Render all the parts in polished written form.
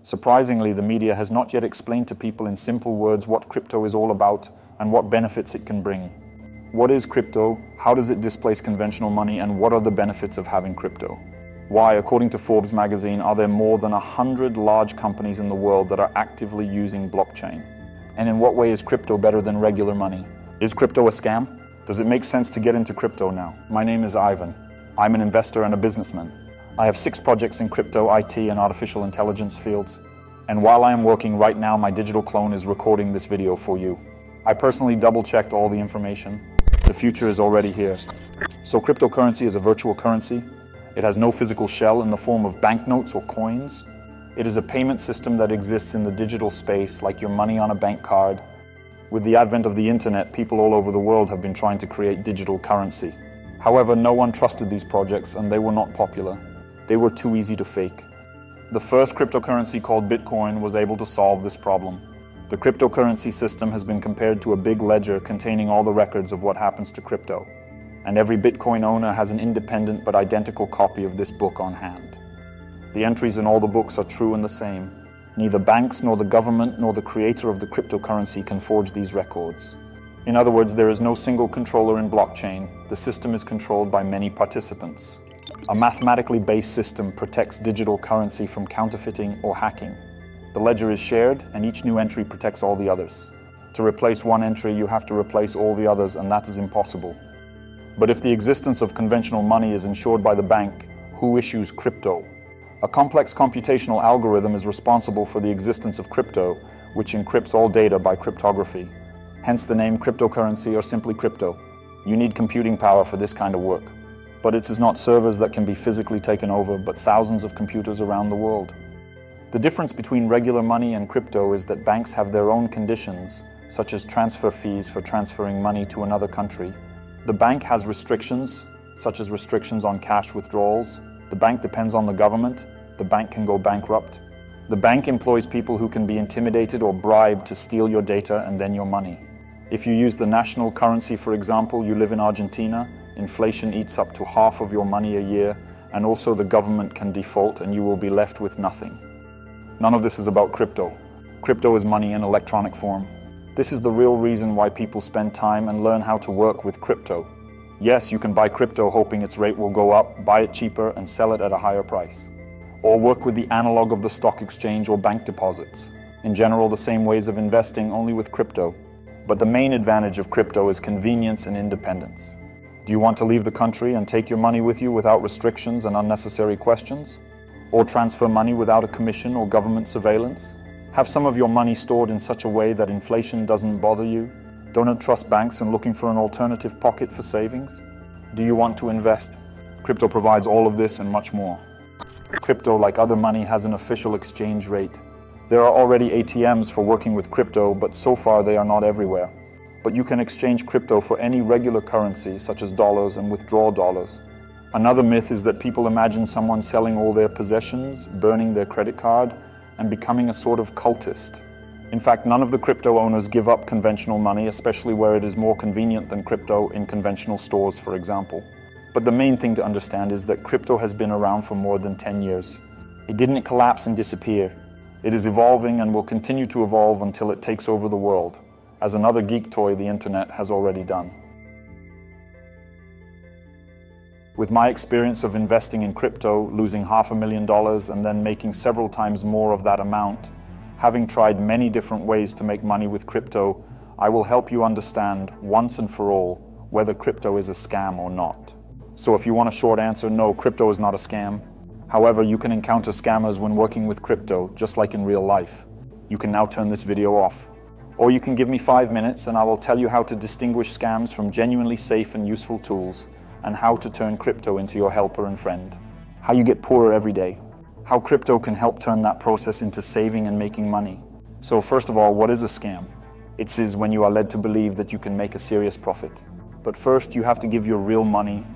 Surprisingly, the media has not yet explained to people in simple words what crypto is all about and what benefits it can bring. What is crypto? How does it displace conventional money? And what are the benefits of having crypto? Why, according to Forbes magazine, are there more than 100 large companies in the world that are actively using blockchain? And in what way is crypto better than regular money? Is crypto a scam? Does it make sense to get into crypto now? My name is Ivan. I'm an investor and a businessman. I have 6 projects in crypto, IT, and artificial intelligence fields. And while I am working right now, my digital clone is recording this video for you. I personally double-checked all the information. The future is already here. So cryptocurrency is a virtual currency. It has no physical shell in the form of banknotes or coins. It is a payment system that exists in the digital space like your money on a bank card. With the advent of the internet, people all over the world have been trying to create digital currency. However, no one trusted these projects and they were not popular. They were too easy to fake. The first cryptocurrency called Bitcoin was able to solve this problem. The cryptocurrency system has been compared to a big ledger containing all the records of what happens to crypto. And every Bitcoin owner has an independent but identical copy of this book on hand. The entries in all the books are true and the same. Neither banks nor the government nor the creator of the cryptocurrency can forge these records. In other words, there is no single controller in blockchain. The system is controlled by many participants. A mathematically based system protects digital currency from counterfeiting or hacking. The ledger is shared, and each new entry protects all the others. To replace one entry, you have to replace all the others, and that is impossible. But if the existence of conventional money is ensured by the bank, who issues crypto? A complex computational algorithm is responsible for the existence of crypto, which encrypts all data by cryptography. Hence the name cryptocurrency or simply crypto. You need computing power for this kind of work. But it is not servers that can be physically taken over, but thousands of computers around the world. The difference between regular money and crypto is that banks have their own conditions, such as transfer fees for transferring money to another country. The bank has restrictions, such as restrictions on cash withdrawals. The bank depends on the government. The bank can go bankrupt. The bank employs people who can be intimidated or bribed to steal your data and then your money. If you use the national currency, for example, you live in Argentina, inflation eats up to half of your money a year, and also the government can default and you will be left with nothing. None of this is about crypto. Crypto is money in electronic form. This is the real reason why people spend time and learn how to work with crypto. Yes, you can buy crypto hoping its rate will go up, buy it cheaper and sell it at a higher price. Or work with the analog of the stock exchange or bank deposits. In general, the same ways of investing, only with crypto. But the main advantage of crypto is convenience and independence. Do you want to leave the country and take your money with you without restrictions and unnecessary questions? Or transfer money without a commission or government surveillance? Have some of your money stored in such a way that inflation doesn't bother you? Don't trust banks and looking for an alternative pocket for savings? Do you want to invest? Crypto provides all of this and much more. Crypto, like other money, has an official exchange rate. There are already ATMs for working with crypto, but so far they are not everywhere. But you can exchange crypto for any regular currency, such as dollars, and withdraw dollars. Another myth is that people imagine someone selling all their possessions, burning their credit card, and becoming a sort of cultist. In fact, none of the crypto owners give up conventional money, especially where it is more convenient than crypto in conventional stores, for example. But the main thing to understand is that crypto has been around for more than 10 years. It didn't collapse and disappear. It is evolving and will continue to evolve until it takes over the world, as another geek toy the internet has already done. With my experience of investing in crypto, losing $500,000 and then making several times more of that amount, having tried many different ways to make money with crypto, I will help you understand once and for all whether crypto is a scam or not. So if you want a short answer, no, crypto is not a scam. However, you can encounter scammers when working with crypto, just like in real life. You can now turn this video off. Or you can give me 5 minutes and I will tell you how to distinguish scams from genuinely safe and useful tools, and how to turn crypto into your helper and friend. How you get poorer every day. How crypto can help turn that process into saving and making money. So first of all, what is a scam? It is when you are led to believe that you can make a serious profit. But first you have to give your real money,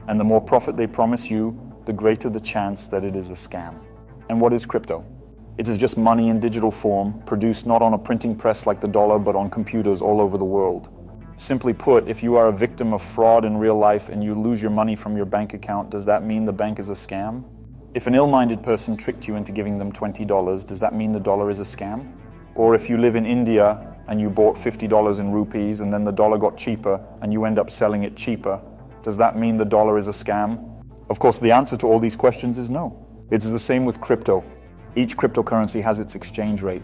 and the more profit they promise you, the greater the chance that it is a scam. And what is crypto? It is just money in digital form, produced not on a printing press like the dollar, but on computers all over the world. Simply put, if you are a victim of fraud in real life and you lose your money from your bank account, does that mean the bank is a scam? If an ill-minded person tricked you into giving them $20, does that mean the dollar is a scam? Or if you live in India and you bought $50 in rupees and then the dollar got cheaper and you end up selling it cheaper, does that mean the dollar is a scam? Of course, the answer to all these questions is no. It's the same with crypto. Each cryptocurrency has its exchange rate.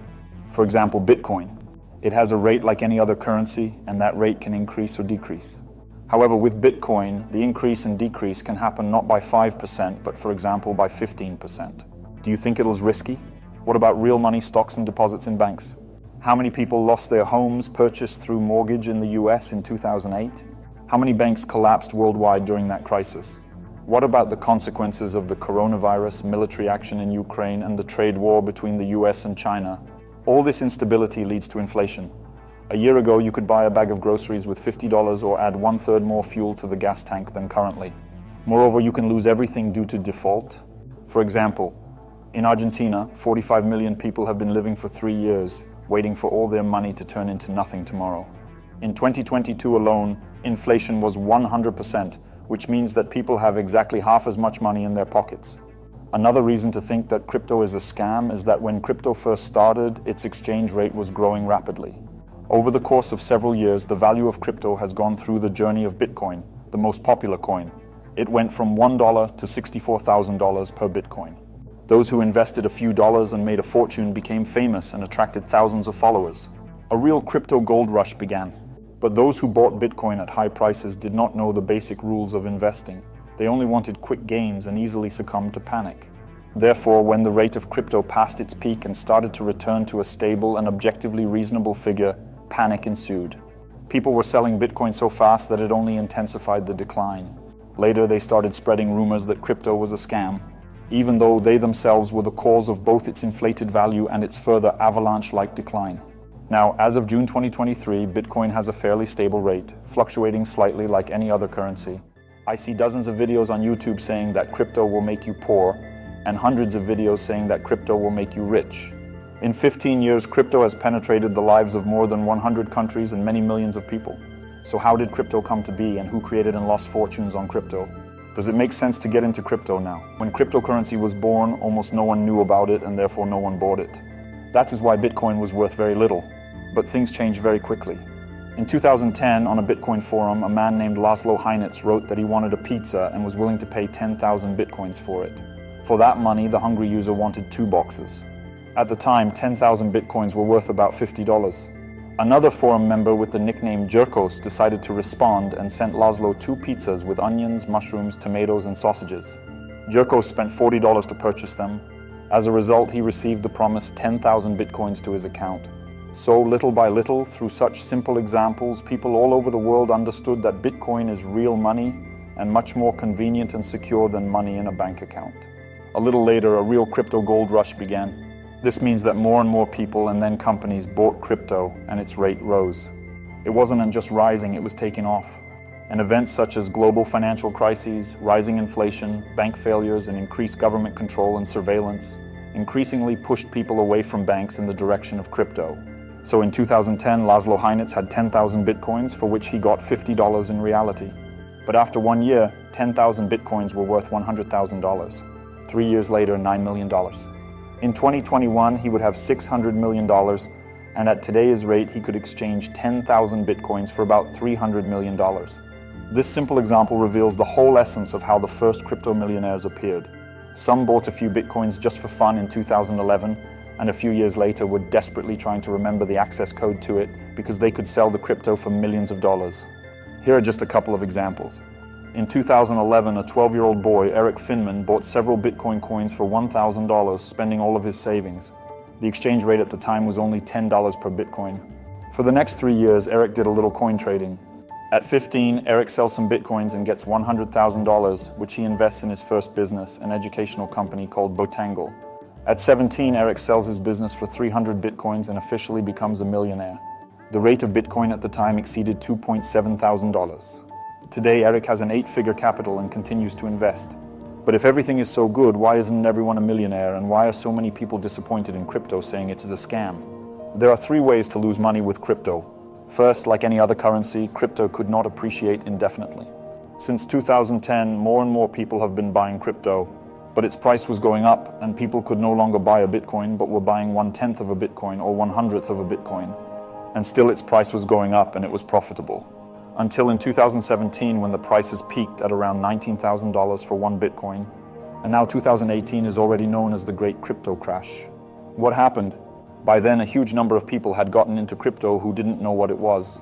For example, Bitcoin. It has a rate like any other currency, and that rate can increase or decrease. However, with Bitcoin, the increase and decrease can happen not by 5%, but for example, by 15%. Do you think it was risky? What about real money, stocks and deposits in banks? How many people lost their homes purchased through mortgage in the US in 2008? How many banks collapsed worldwide during that crisis? What about the consequences of the coronavirus, military action in Ukraine, and the trade war between the US and China? All this instability leads to inflation. A year ago, you could buy a bag of groceries with $50 or add 1/3 more fuel to the gas tank than currently. Moreover, you can lose everything due to default. For example, in Argentina, 45 million people have been living for 3 years, waiting for all their money to turn into nothing tomorrow. In 2022 alone, inflation was 100%, which means that people have exactly half as much money in their pockets. Another reason to think that crypto is a scam is that when crypto first started, its exchange rate was growing rapidly. Over the course of several years, the value of crypto has gone through the journey of Bitcoin, the most popular coin. It went from $1 to $64,000 per Bitcoin. Those who invested a few dollars and made a fortune became famous and attracted thousands of followers. A real crypto gold rush began. But those who bought Bitcoin at high prices did not know the basic rules of investing. They only wanted quick gains and easily succumbed to panic. Therefore, when the rate of crypto passed its peak and started to return to a stable and objectively reasonable figure, panic ensued. People were selling Bitcoin so fast that it only intensified the decline. Later, they started spreading rumors that crypto was a scam, even though they themselves were the cause of both its inflated value and its further avalanche-like decline. Now, as of June 2023, Bitcoin has a fairly stable rate, fluctuating slightly like any other currency. I see dozens of videos on YouTube saying that crypto will make you poor, and hundreds of videos saying that crypto will make you rich. In 15 years, crypto has penetrated the lives of more than 100 countries and many millions of people. So how did crypto come to be, and who created and lost fortunes on crypto? Does it make sense to get into crypto now? When cryptocurrency was born, almost no one knew about it and therefore no one bought it. That is why Bitcoin was worth very little. But things changed very quickly. In 2010, on a Bitcoin forum, a man named Laszlo Heinitz wrote that he wanted a pizza and was willing to pay 10,000 Bitcoins for it. For that money, the hungry user wanted 2 boxes. At the time, 10,000 Bitcoins were worth about $50. Another forum member with the nickname Jerkos decided to respond and sent Laszlo 2 pizzas with onions, mushrooms, tomatoes, and sausages. Jerkos spent $40 to purchase them. As a result, he received the promised 10,000 Bitcoins to his account. So, little by little, through such simple examples, people all over the world understood that Bitcoin is real money and much more convenient and secure than money in a bank account. A little later, a real crypto gold rush began. This means that more and more people and then companies bought crypto and its rate rose. It wasn't just rising, it was taking off. And events such as global financial crises, rising inflation, bank failures, and increased government control and surveillance increasingly pushed people away from banks in the direction of crypto. So in 2010, Laszlo Heinitz had 10,000 Bitcoins, for which he got $50 in reality. But after 1 year, 10,000 Bitcoins were worth $100,000. 3 years later, $9 million. In 2021, he would have $600 million, and at today's rate, he could exchange 10,000 Bitcoins for about $300 million. This simple example reveals the whole essence of how the first crypto millionaires appeared. Some bought a few Bitcoins just for fun in 2011, and a few years later were desperately trying to remember the access code to it because they could sell the crypto for millions of dollars. Here are just a couple of examples. In 2011, a 12-year-old boy, Eric Finman, bought several Bitcoin coins for $1,000, spending all of his savings. The exchange rate at the time was only $10 per Bitcoin. For the next 3 years, Eric did a little coin trading. At 15, Eric sells some Bitcoins and gets $100,000, which he invests in his first business, an educational company called Botangle. At 17, Eric sells his business for 300 Bitcoins and officially becomes a millionaire. The rate of Bitcoin at the time exceeded $2,700. Today, Eric has an 8-figure capital and continues to invest. But if everything is so good, why isn't everyone a millionaire, and why are so many people disappointed in crypto, saying it is a scam? There are 3 ways to lose money with crypto. First, like any other currency, crypto could not appreciate indefinitely. Since 2010, more and more people have been buying crypto. But its price was going up, and people could no longer buy a Bitcoin, but were buying 1/10 of a Bitcoin or 1/100th of a Bitcoin. And still its price was going up and it was profitable. Until in 2017, when the prices peaked at around $19,000 for one Bitcoin. And now 2018 is already known as the Great Crypto Crash. What happened? By then, a huge number of people had gotten into crypto who didn't know what it was,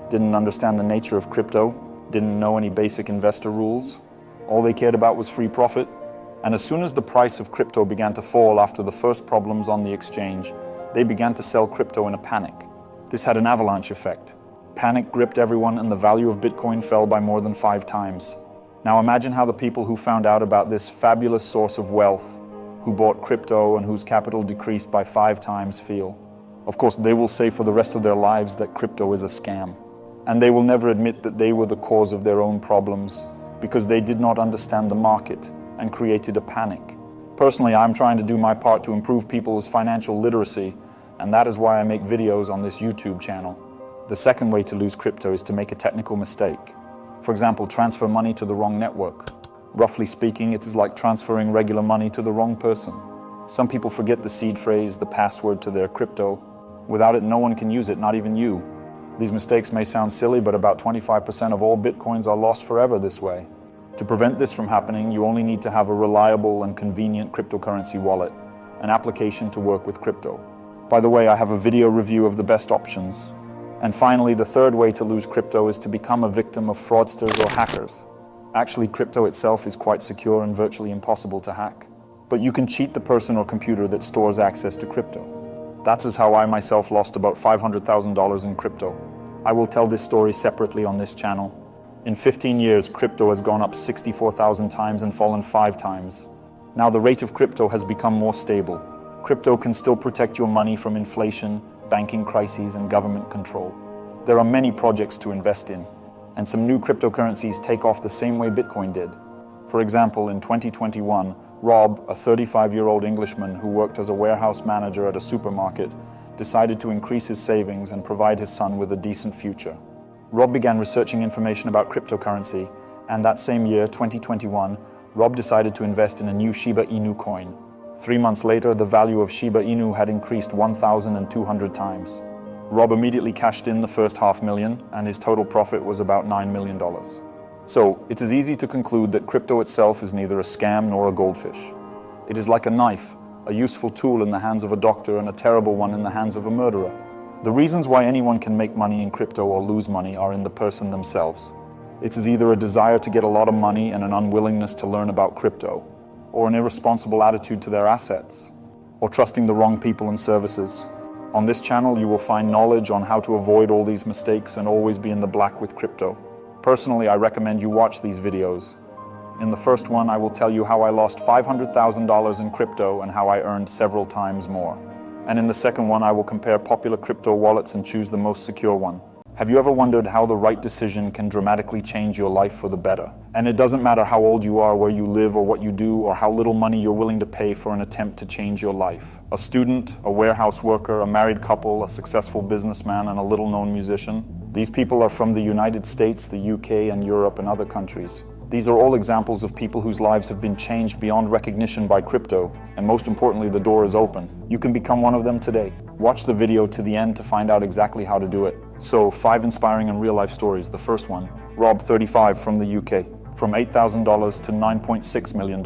didn't understand the nature of crypto, didn't know any basic investor rules. All they cared about was free profit. And as soon as the price of crypto began to fall after the first problems on the exchange, they began to sell crypto in a panic. This had an avalanche effect. Panic gripped everyone and the value of Bitcoin fell by more than 5 times. Now imagine how the people who found out about this fabulous source of wealth, who bought crypto and whose capital decreased by 5 times feel. Of course, they will say for the rest of their lives that crypto is a scam. And they will never admit that they were the cause of their own problems because they did not understand the market and created a panic. Personally, I'm trying to do my part to improve people's financial literacy, and that is why I make videos on this YouTube channel. The second way to lose crypto is to make a technical mistake. For example, transfer money to the wrong network. Roughly speaking, it is like transferring regular money to the wrong person. Some people forget the seed phrase, the password to their crypto. Without it, no one can use it, not even you. These mistakes may sound silly, but about 25% of all Bitcoins are lost forever this way. To prevent this from happening, you only need to have a reliable and convenient cryptocurrency wallet, an application to work with crypto. By the way, I have a video review of the best options. And finally, the third way to lose crypto is to become a victim of fraudsters or hackers. Actually, crypto itself is quite secure and virtually impossible to hack. But you can cheat the person or computer that stores access to crypto. That is how I myself lost about $500,000 in crypto. I will tell this story separately on this channel. In 15 years, crypto has gone up 64,000 times and fallen 5 times. Now the rate of crypto has become more stable. Crypto can still protect your money from inflation, banking crises, and government control. There are many projects to invest in, and some new cryptocurrencies take off the same way Bitcoin did. For example, in 2021, Rob, a 35-year-old Englishman who worked as a warehouse manager at a supermarket, decided to increase his savings and provide his son with a decent future. Rob began researching information about cryptocurrency, and that same year, 2021, Rob decided to invest in a new Shiba Inu coin. 3 months later, the value of Shiba Inu had increased 1,200 times. Rob immediately cashed in the first $500,000, and his total profit was about $9 million. So, it is easy to conclude that crypto itself is neither a scam nor a goldfish. It is like a knife, a useful tool in the hands of a doctor and a terrible one in the hands of a murderer. The reasons why anyone can make money in crypto or lose money are in the person themselves. It is either a desire to get a lot of money and an unwillingness to learn about crypto, or an irresponsible attitude to their assets, or trusting the wrong people and services. On this channel, you will find knowledge on how to avoid all these mistakes and always be in the black with crypto. Personally, I recommend you watch these videos. In the first one, I will tell you how I lost $500,000 in crypto and how I earned several times more. And in the second one, I will compare popular crypto wallets and choose the most secure one. Have you ever wondered how the right decision can dramatically change your life for the better? And it doesn't matter how old you are, where you live, or what you do, or how little money you're willing to pay for an attempt to change your life. A student, a warehouse worker, a married couple, a successful businessman, and a little-known musician. These people are from the United States, the UK, and Europe, and other countries. These are all examples of people whose lives have been changed beyond recognition by crypto, and most importantly, the door is open. You can become one of them today. Watch the video to the end to find out exactly how to do it. So, 5 inspiring and real-life stories. The first one, Rob, 35, from the UK. From $8,000 to $9.6 million.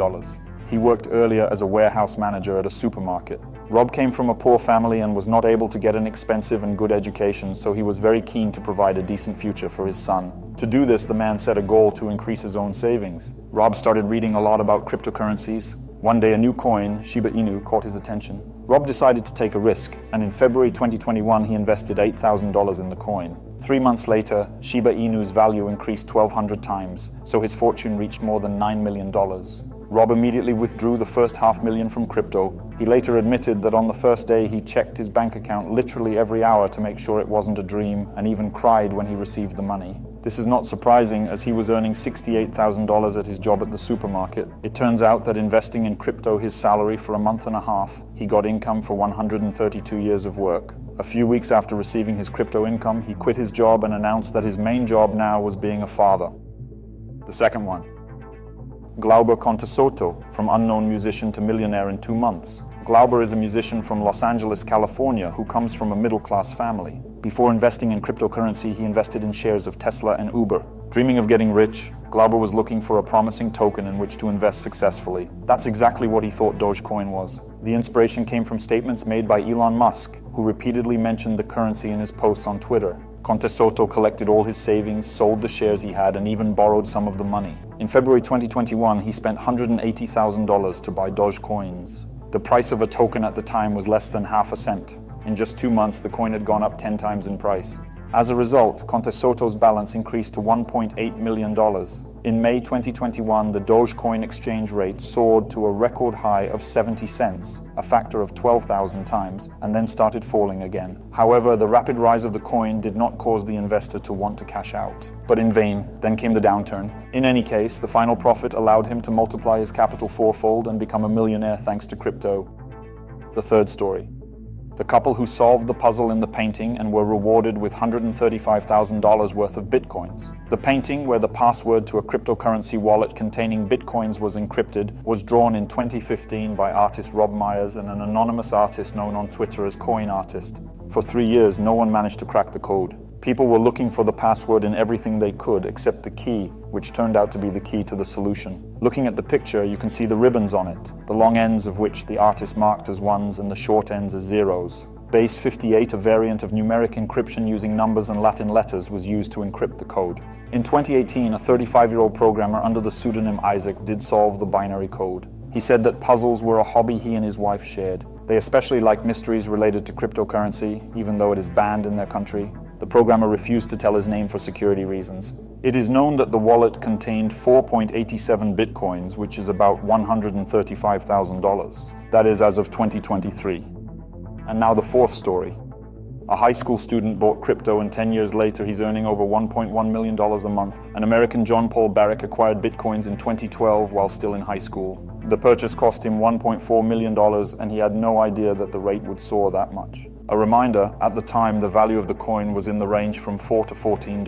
He worked earlier as a warehouse manager at a supermarket. Rob came from a poor family and was not able to get an expensive and good education, so he was very keen to provide a decent future for his son. To do this, the man set a goal to increase his own savings. Rob started reading a lot about cryptocurrencies. One day, a new coin, Shiba Inu, caught his attention. Rob decided to take a risk, and in February 2021, he invested $8,000 in the coin. 3 months later, Shiba Inu's value increased 1,200 times, so his fortune reached more than $9 million. Rob immediately withdrew the first $500,000 from crypto. He later admitted that on the first day he checked his bank account literally every hour to make sure it wasn't a dream, and even cried when he received the money. This is not surprising, as he was earning $68,000 at his job at the supermarket. It turns out that investing in crypto his salary for a month and a half, he got income for 132 years of work. A few weeks after receiving his crypto income, he quit his job and announced that his main job now was being a father. The second one. Glauber Contesoto, from unknown musician to millionaire in 2 months. Glauber is a musician from Los Angeles, California, who comes from a middle-class family. Before investing in cryptocurrency, he invested in shares of Tesla and Uber. Dreaming of getting rich, Glauber was looking for a promising token in which to invest successfully. That's exactly what he thought Dogecoin was. The inspiration came from statements made by Elon Musk, who repeatedly mentioned the currency in his posts on Twitter. Contesoto collected all his savings, sold the shares he had, and even borrowed some of the money. In February 2021, he spent $180,000 to buy Dogecoins. The price of a token at the time was less than half a cent. In just 2 months, the coin had gone up 10 times in price. As a result, Contesoto's balance increased to $1.8 million. In May 2021, the Dogecoin exchange rate soared to a record high of 70 cents, a factor of 12,000 times, and then started falling again. However, the rapid rise of the coin did not cause the investor to want to cash out. But in vain, then came the downturn. In any case, the final profit allowed him to multiply his capital fourfold and become a millionaire thanks to crypto. The third story. The couple who solved the puzzle in the painting and were rewarded with $135,000 worth of bitcoins. The painting, where the password to a cryptocurrency wallet containing bitcoins was encrypted, was drawn in 2015 by artist Rob Myers and an anonymous artist known on Twitter as Coin Artist. For 3 years, no one managed to crack the code. People were looking for the password in everything they could except the key, which turned out to be the key to the solution. Looking at the picture, you can see the ribbons on it, the long ends of which the artist marked as ones and the short ends as zeros. Base 58, a variant of numeric encryption using numbers and Latin letters, was used to encrypt the code. In 2018, a 35-year-old programmer under the pseudonym Isaac did solve the binary code. He said that puzzles were a hobby he and his wife shared. They especially like mysteries related to cryptocurrency, even though it is banned in their country. The programmer refused to tell his name for security reasons. It is known that the wallet contained 4.87 bitcoins, which is about $135,000. That is as of 2023. And now the fourth story. A high school student bought crypto and 10 years later he's earning over $1.1 million a month. An American John Paul Barrick acquired bitcoins in 2012 while still in high school. The purchase cost him $1.4 million and he had no idea that the rate would soar that much. A reminder, at the time the value of the coin was in the range from $4 to $14.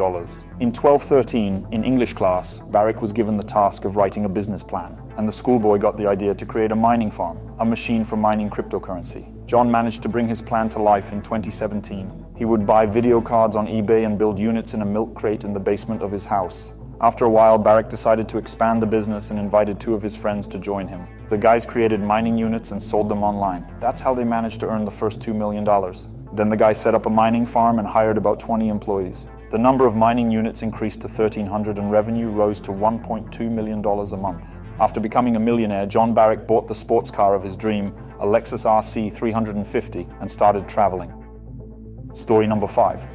In 1213, in English class, Barrick was given the task of writing a business plan, and the schoolboy got the idea to create a mining farm, a machine for mining cryptocurrency. John managed to bring his plan to life in 2017. He would buy video cards on eBay and build units in a milk crate in the basement of his house. After a while, Barrick decided to expand the business and invited 2 of his friends to join him. The guys created mining units and sold them online. That's how they managed to earn the first $2 million. Then the guys set up a mining farm and hired about 20 employees. The number of mining units increased to 1,300 and revenue rose to $1.2 million a month. After becoming a millionaire, John Barrick bought the sports car of his dream, a Lexus RC 350, and started traveling. Story number 5.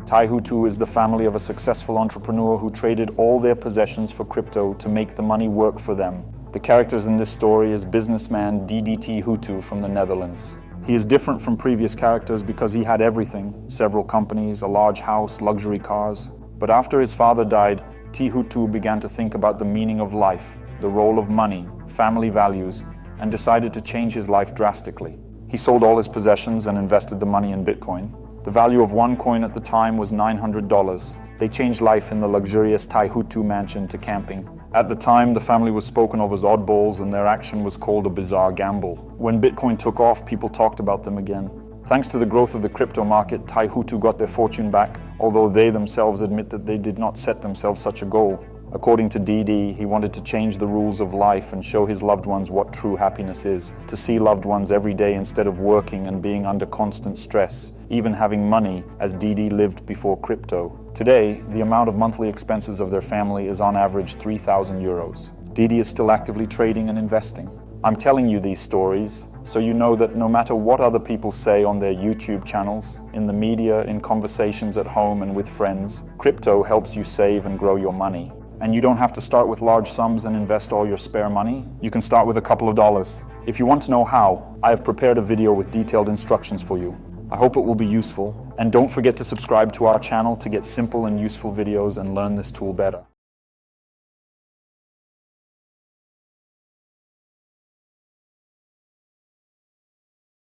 Tai Hutu is the family of a successful entrepreneur who traded all their possessions for crypto to make the money work for them. The characters in this story is businessman DDT Hutu from the Netherlands. He is different from previous characters because he had everything, several companies, a large house, luxury cars. But after his father died, T. Hutu began to think about the meaning of life, the role of money, family values, and decided to change his life drastically. He sold all his possessions and invested the money in Bitcoin. The value of one coin at the time was $900. They changed life in the luxurious Tai Hutu mansion to camping. At the time, the family was spoken of as oddballs and their action was called a bizarre gamble. When Bitcoin took off, people talked about them again. Thanks to the growth of the crypto market, Tai Hutu got their fortune back, although they themselves admit that they did not set themselves such a goal. According to DD, he wanted to change the rules of life and show his loved ones what true happiness is, to see loved ones every day instead of working and being under constant stress, even having money, as DD lived before crypto. Today, the amount of monthly expenses of their family is on average 3,000 euros. DD is still actively trading and investing. I'm telling you these stories so you know that no matter what other people say on their YouTube channels, in the media, in conversations at home and with friends, crypto helps you save and grow your money. And you don't have to start with large sums and invest all your spare money. You can start with a couple of dollars. If you want to know how, I have prepared a video with detailed instructions for you. I hope it will be useful. And don't forget to subscribe to our channel to get simple and useful videos and learn this tool better.